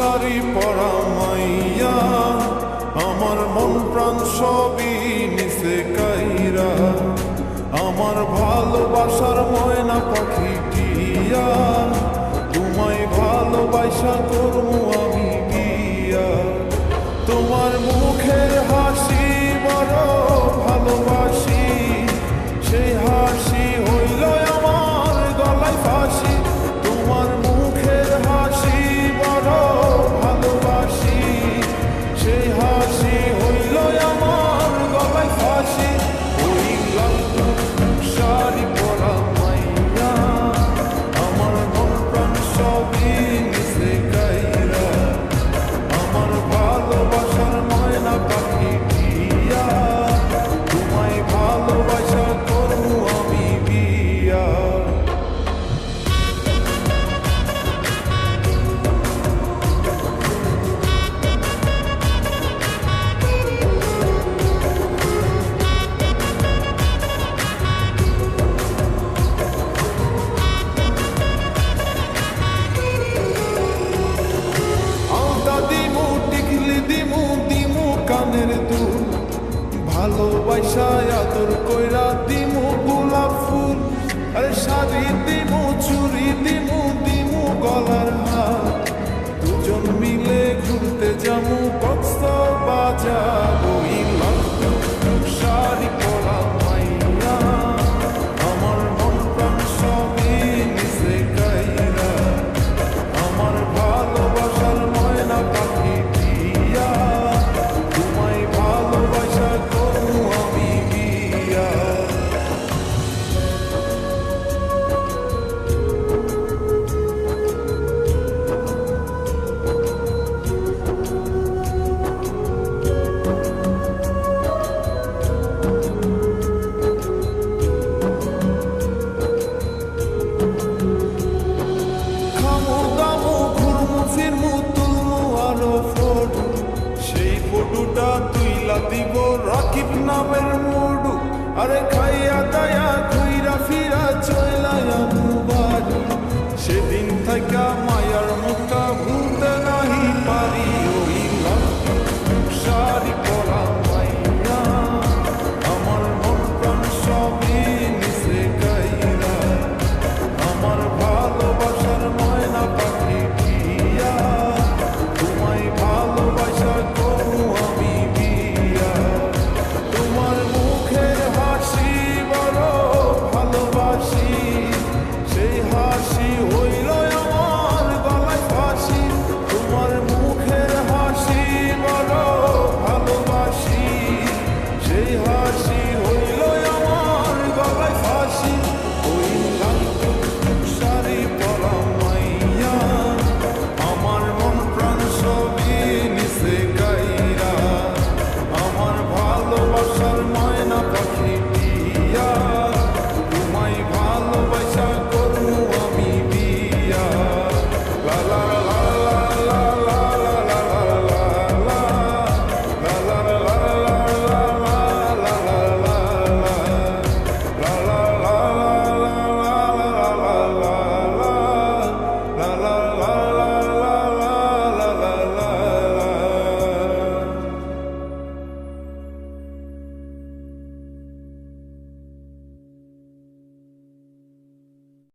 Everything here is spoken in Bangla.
শাড়ি পরা মাইয়া, আমার মন প্রাণ সবই নিছে কাইরা, আমার ভালোবাসার ময়না পাখি টিয়া, তোমায় ভালোবাসা করবো আমি বিয়া। তোমার মুখের হাসি বড় ভালোবাসি, সেই হাসি হইল আমার গলায় ফাঁসি। তোমার মুখের হাসি বড় ভালোবাসি, সেই হাসি হইল আমার গলায় ফাঁসি। ওই লাল শাড়ি পরা মাইয়া, আমার মন প্রাণ সবই নিছে কাইরা, আমার ভালোবাসার ময়না পাখি টিয়া, তোমায় ভালোবাসা করবো আমি বিয়া। আলতা দিমু টিকলি দিমু দিমু কানের দুল, ভালোবাসা আদর কইরা দিমু গোলাপ ফুল। আরে শাড়ি দিমু চুড়ি দিমু দিমু গলার হার, দুজন মিলে ঘুরতে যামু কক্সবাজার। ওই লাল শাড়ি পরা মাইয়া, আমার মন প্রাণ সবই নিছে কাইরা, আমার ভালোবাসার ময়না পাখি টিয়া, তোমায় ভালোবাসা করবো আমি বিয়া। খামু দামু ঘুরমু ফিরমু তুলমু আরো ফটো, সেই ফটোটা তুইলা দিব রাকিব নামের মুডু। আরে খাইয়া দায়া ঘুইরা ফিরা চইলা আমু বাড়ি, সেদিন থাইকা মায়ার মুখটা ভুলতে নাহি পারি। ওই লাল শাড়ি পরা মাইয়া, আমার মন প্রাণ সবই নিছে কাইরা, আমার ভালোবাসার ময়না পাখি টিয়া, তোমায় ভালোবাসা করবো আমি বিয়া। তোমার মুখের হাসি বড় ভালোবাসি, সেই হাসি